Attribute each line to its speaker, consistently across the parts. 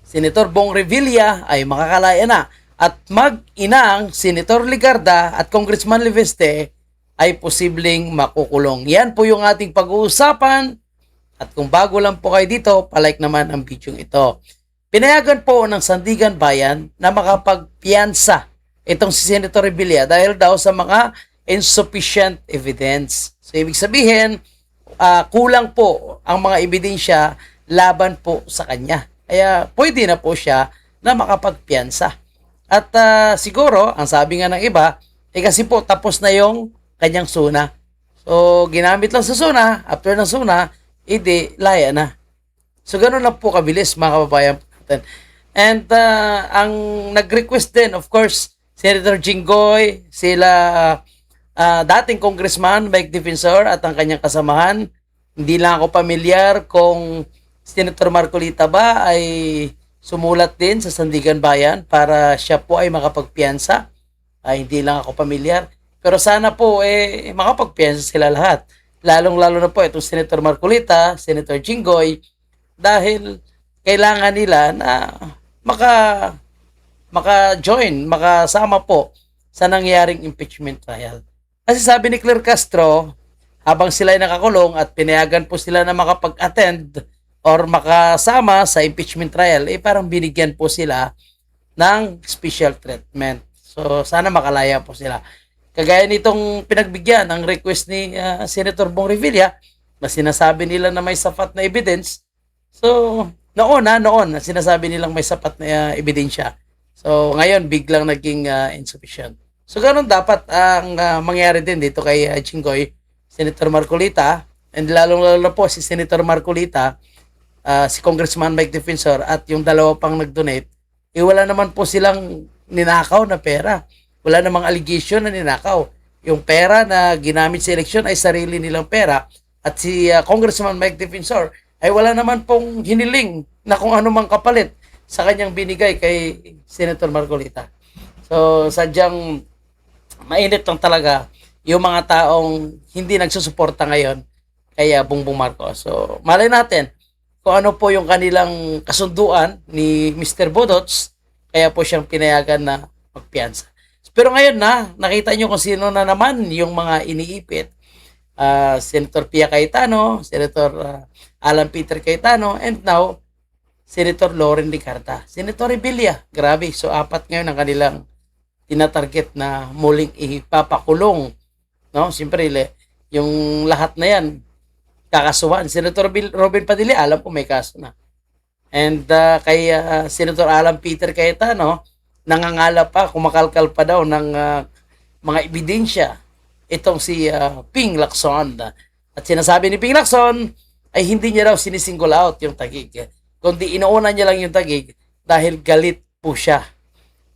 Speaker 1: Senator Bong Revilla ay makakalaya na at mag-inang Senator Ligarda at Congressman Leveste ay posibleng makukulong. Yan po yung ating pag-uusapan at kung bago lang po kayo dito, palike naman ang video ito. Pinayagan po ng Sandigan Bayan na makapagpiyansa itong si Senator Revilla dahil daw sa mga insufficient evidence. So ibig sabihin, kulang po ang mga ebidensya laban po sa kanya. Kaya pwede na po siya na makapagpiyansa. At siguro, ang sabi nga ng iba, kasi po tapos na yung kanyang suna. So ginamit lang sa suna, after ng suna, laya na. So ganoon lang po kabilis mga kababayan natin. And ang nag-request din, of course, Senator Jinggoy, sila dating Congressman Mike Defensor at ang kanyang kasamahan. Hindi lang ako pamilyar kung Senator Marcolita ba ay sumulat din sa Sandigan Bayan para siya po ay makapagpiyansa. Hindi lang ako pamilyar. Pero sana po makapagpiyansa sila lahat. Lalong-lalo na po itong Senator Marcolita, Senator Jinggoy, dahil kailangan nila na maka-join, makasama po sa nangyaring impeachment trial. Kasi sabi ni Claire Castro, habang sila ay nakakulong at pinayagan po sila na makapag-attend or makasama sa impeachment trial, parang binigyan po sila ng special treatment. So, sana makalaya po sila. Kagaya nitong pinagbigyan ang request ni Senator Bong Revilla, na sinasabi nila na may sapat na evidence. So, noon, sinasabi nilang may sapat na ebidensya. So, ngayon, biglang naging insufficient. So, ganun dapat ang mangyari din dito kay Jinggoy, Senator Marcolita, and lalong-lalo na po si Senator Marcolita, si Congressman Mike Defensor, at yung dalawa pang nag-donate, wala naman po silang ninakaw na pera. Wala namang allegation na ninakaw. Yung pera na ginamit sa eleksyon ay sarili nilang pera. At si Congressman Mike Defensor ay wala naman pong hiniling na kung ano mang kapalit sa kanyang binigay kay Senator Marcolita. So, sadyang mainit lang talaga yung mga taong hindi nagsusuporta ngayon kay Bongbong Marcos. So, malay natin kung ano po yung kanilang kasunduan ni Mr. Bodots, kaya po siyang pinayagan na magpiyansa. Pero ngayon nakita nyo kung sino na naman yung mga iniipit. Senator Pia Cayetano, Senator Alan Peter Cayetano, and now, Senator Loren Ligarda. Senator Revilla, grabe. So, 4 ngayon ang kanilang tinatarget na muling ipapakulong. No? Siyempre, yung lahat na yan, kakasuhan. Senator Robin Padilla, alam ko may kaso na. And kay Senator Alan Peter Cayetano, nangangala pa, kumakalkal pa daw ng mga ebidensya itong si Ping Lacson. At sinasabi ni Ping Lacson ay hindi niya raw sinisingle out yung Taguig. Kundi inuuna niya lang yung Taguig dahil galit po siya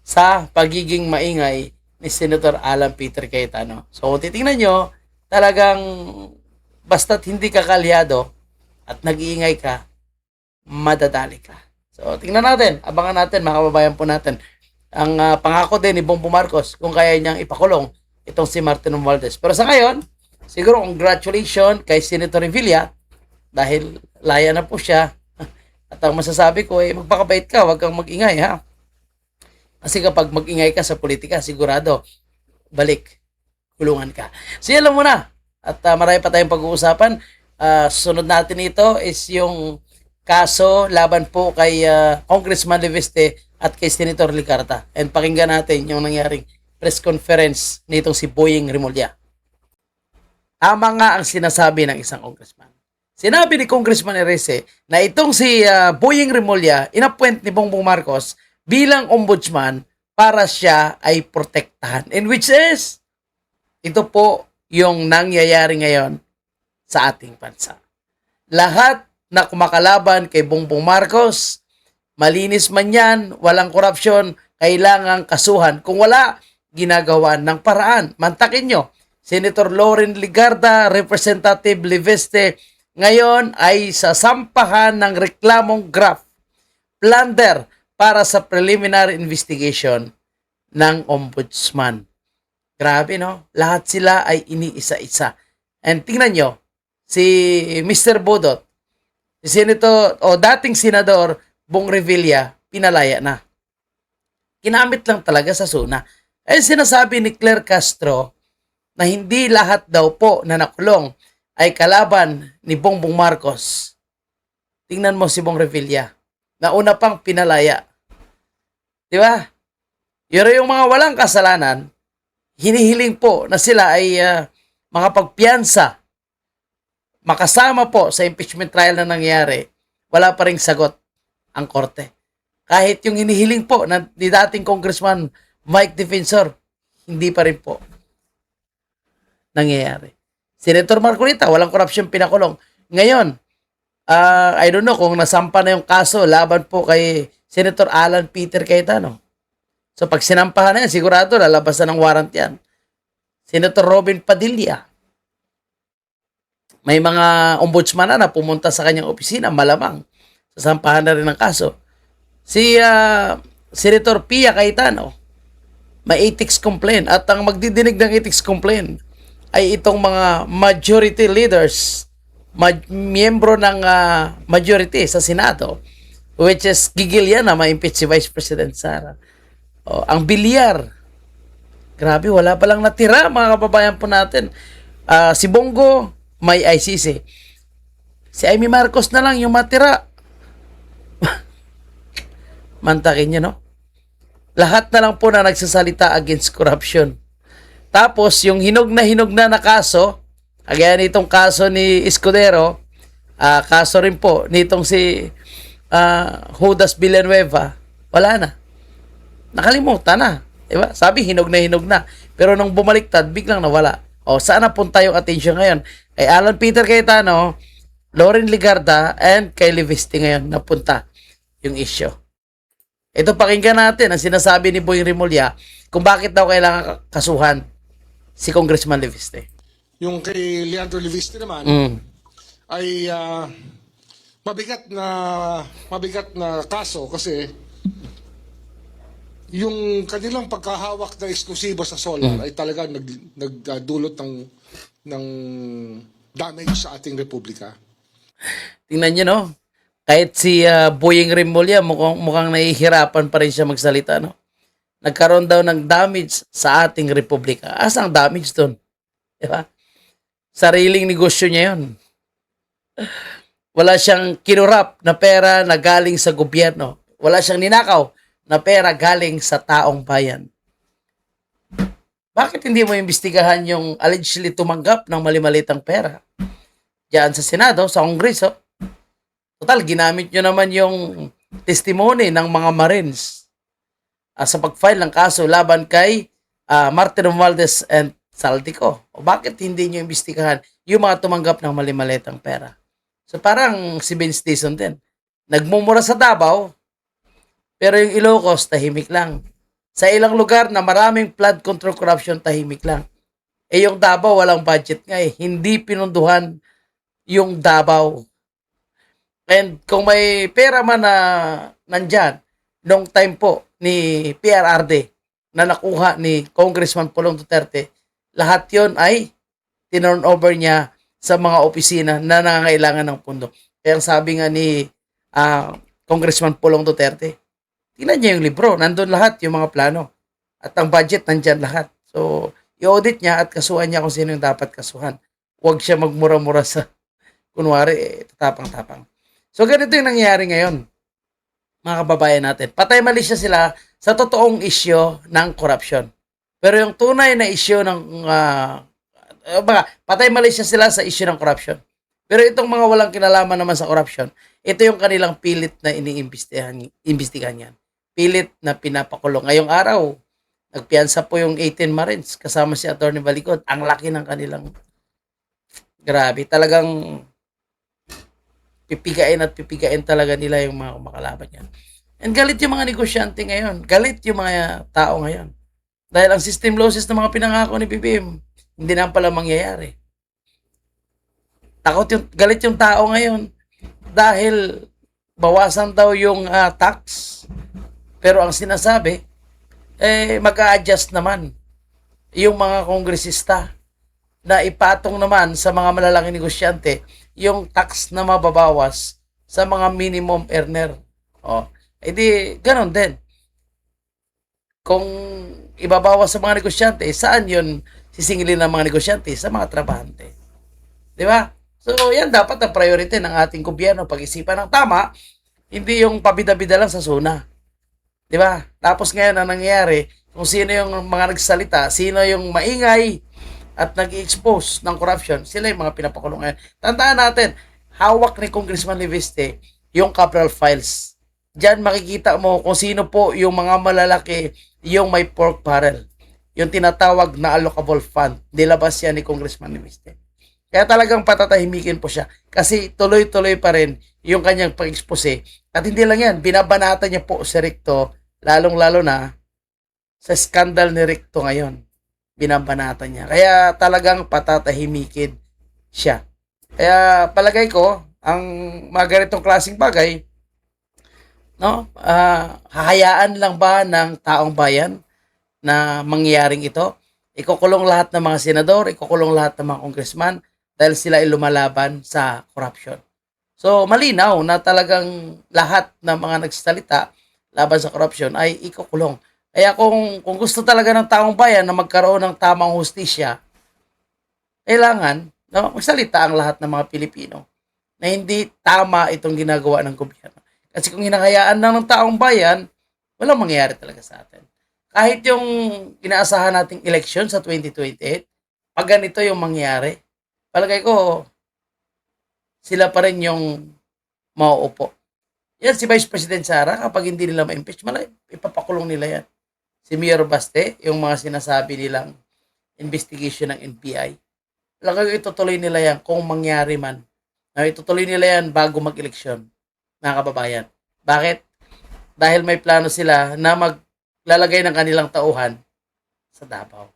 Speaker 1: sa pagiging maingay ni Senator Alan Peter Cayetano. So kung titingnan nyo, talagang basta't hindi ka kalyado at nag-iingay ka, madadali ka. So tingnan natin, abangan natin mga kababayan po natin ang pangako din ni Bongbong Marcos kung kaya niyang ipakulong itong si Martin Romualdez. Pero sa ngayon, siguro congratulations kay Senator Revilla dahil laya na po siya. At ang masasabi ko magpakabait ka, huwag kang mag-ingay ha. Kasi kapag mag-ingay ka sa politika, sigurado balik, kulungan ka. So yan lang muna. At marami pa tayong pag-uusapan. Susunod natin ito is yung kaso laban po kay Congressman Leveste at kay Senator Ligarda. And pakinggan natin yung nangyaring press conference nitong si Boying Remulla. Tama nga ang sinasabi ng isang congressman. Sinabi ni Congressman Erese na itong si Boying Remulla inappoint ni Bongbong Marcos bilang ombudsman para siya ay protektahan. And which is, ito po yung nangyayari ngayon sa ating bansa. Lahat na kumakalaban kay Bongbong Marcos, malinis man yan, walang korupsyon, kailangang kasuhan. Kung wala, ginagawa ng paraan. Mantakin nyo, Senator Loren Ligarda, Representative Leveste, ngayon ay sasampahan ng reklamong graft, plunder para sa preliminary investigation ng ombudsman. Grabe no? Lahat sila ay iniisa-isa. And tingnan nyo, si Mr. Bodot, si Senator o dating Senador Bong Revilla, pinalaya na. Kinamit lang talaga sa SUNA. Ay sinasabi ni Claire Castro na hindi lahat daw po na nakulong ay kalaban ni Bongbong Marcos. Tingnan mo si Bong Revilla. Na una pang pinalaya. Di ba? Yung mga walang kasalanan, hinihiling po na sila ay makapagpiyansa, makasama po sa impeachment trial na nangyari, wala pa ring sagot ang korte. Kahit yung hinihiling po ni dating Congressman Mike Defensor, hindi pa rin po nangyayari. Senator Marcolita, walang korupsyon pinakulong. Ngayon, I don't know kung nasampa na yung kaso laban po kay Senator Alan Peter Cayetano. So pag sinampahan na yan, sigurado lalabas na ng warrant yan. Senator Robin Padilla, may mga ombudsman na pumunta sa kanyang opisina, malamang sasampahan na rin ng kaso. Si Senator Pia Cayetano, may ethics complaint, at ang magdidinig ng ethics complaint ay itong mga majority leaders, miyembro ng majority sa Senado, which is gigil yan na ma-impeach si Vice President Sara. Ang Bilyar, grabe, wala palang natira mga kababayan po natin. Si Bongo, may ICC. Si Amy Marcos na lang yung matira. Mantakin nyo, no? Lahat na lang po na nagsasalita against corruption. Tapos, yung hinog na kaso, kagaya nitong kaso ni Escudero, kaso rin po nitong si Judas Villanueva, wala na. Nakalimutan na. Diba? Sabi, hinog na. Pero nung bumaliktad, biglang nawala. Saan napunta yung attention ngayon? Kay Alan Peter Cayetano, Loren Legarda, and kay Leviste ngayon napunta yung issue. Ito, pakinggan natin ang sinasabi ni Boy Rimulya kung bakit daw kailangan kasuhan si Congressman Leviste.
Speaker 2: Yung kay Leandro Leviste naman ay mabigat na kaso kasi yung kanilang pagkahawak na eksklusibo sa solar ay talagang nagdulot ng damage sa ating republika.
Speaker 1: Tingnan niyo, no? Kahit si Boying Rimulya, mukhang nahihirapan pa rin siya magsalita, no? Nagkaroon daw ng damage sa ating republika. Asang damage doon? Diba? Sariling negosyo niya yun. Wala siyang kinurap na pera na galing sa gobyerno. Wala siyang ninakaw na pera galing sa taong bayan. Bakit hindi mo imbestigahan yung allegedly tumanggap ng mali-malitang pera? Diyan sa Senado, sa Kongreso. Total, ginamit nyo naman yung testimony ng mga Marines sa pag-file ng kaso laban kay Martin Romualdez and Saldico. O bakit hindi nyo imbestigahan yung mga tumanggap ng mali-malitang pera? So parang si Vince Dizon din. Nagmumura sa Davao, pero yung Ilocos, tahimik lang. Sa ilang lugar na maraming flood control corruption, tahimik lang. Yung Davao, walang budget nga eh. Hindi pinunduhan yung Davao. And kung may pera man na nandyan, nung time po ni PRRD na nakuha ni Congressman Pulong Duterte, lahat yon ay tinurn over niya sa mga opisina na nangangailangan ng pundo. Kaya sabi nga ni Congressman Pulong Duterte, tingnan niya yung libro, nandun lahat yung mga plano. At ang budget, nandyan lahat. So, i-audit niya at kasuhan niya kung sino yung dapat kasuhan. Huwag siya magmura-mura sa, kunwari, tatapang-tapang. So, ganito yung nangyayari ngayon, mga kababayan natin. Patay mali sila sa totoong issue ng corruption. Pero yung tunay na issue ng, patay mali sila sa issue ng corruption. Pero itong mga walang kinalaman naman sa corruption, ito yung kanilang pilit na iniimbestigahan yan. Pilit na pinapakulong. Ngayong araw, nagpiyansa po yung 18 Marines kasama si Atty. Balicod. Ang laki ng kanilang, grabe, talagang pipigain talaga nila yung mga makalaban yan. And galit yung mga negosyante ngayon. Galit yung mga tao ngayon. Dahil ang system losses ng mga pinangako ni BBM, hindi na pala mangyayari. Galit yung tao ngayon dahil bawasan daw yung tax. Pero ang sinasabi, mag-a-adjust naman yung mga kongresista na ipatong naman sa mga malalaking negosyante yung tax na mababawas sa mga minimum earner. Eh di, ganon din. Kung ibabawas sa mga negosyante, saan yun sisingilin ng mga negosyante? Sa mga trabahante. Di ba? So, yan dapat ang priority ng ating gobyerno. Pag-isipan ng tama, hindi yung pabida-bida lang sa zona. Di ba? Tapos ngayon, ang nangyayari, kung sino yung mga nagsalita, sino yung maingay at nag-expose ng corruption, sila yung mga pinapakulong ngayon. Tandaan natin, hawak ni Congressman Leviste yung Cabral Files. Diyan makikita mo kung sino po yung mga malalaki yung may pork barrel. Yung tinatawag na allocable fund. Nilabas yan ni Congressman Leviste. Kaya talagang patatahimikin po siya. Kasi tuloy-tuloy pa rin yung kanyang pag-expose. At hindi lang yan, binabanatan niya po si Recto, lalong-lalo na sa skandal ni Recto ngayon. Binabanatan niya. Kaya talagang patatahimikin siya. Kaya palagay ko, ang mga ganitong klaseng bagay, no, hahayaan lang ba ng taong bayan na mangyaring ito? Ikukulong lahat ng mga senador, ikukulong lahat ng mga congressman dahil sila ay lumalaban sa corruption. So, malinaw na talagang lahat ng mga nagsasalita laban sa corruption ay ikukulong. Kaya kung gusto talaga ng taong bayan na magkaroon ng tamang hustisya, kailangan no, magsalita ang lahat ng mga Pilipino na hindi tama itong ginagawa ng gobyerno. Kasi kung hinahayaan lang ng taong bayan, walang mangyayari talaga sa atin. Kahit yung inaasahan nating election sa 2028, pag ganito yung mangyayari, palagay ko, sila pa rin yung mauupo. Yan si Vice President Sara, kapag hindi nila ma-impeach, ipapakulong nila yan. Si Mayor Baste, yung mga sinasabi nilang investigation ng NBI, talagang itutuloy nila yan kung mangyari man. Itutuloy nila yan bago mag-eleksyon, mga kababayan. Bakit? Dahil may plano sila na maglalagay ng kanilang tauhan sa Davao.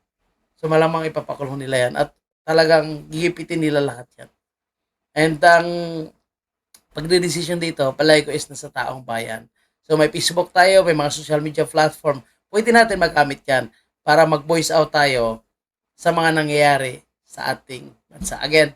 Speaker 1: So malamang ipapakulong nila yan at talagang gigipitin nila lahat yan. And ang pagdedesisyon dito, palagi ko is nasa taong bayan. So may Facebook tayo, may mga social media platform. Pwede natin magamit yan para mag-voice out tayo sa mga nangyayari sa ating bansa. Again,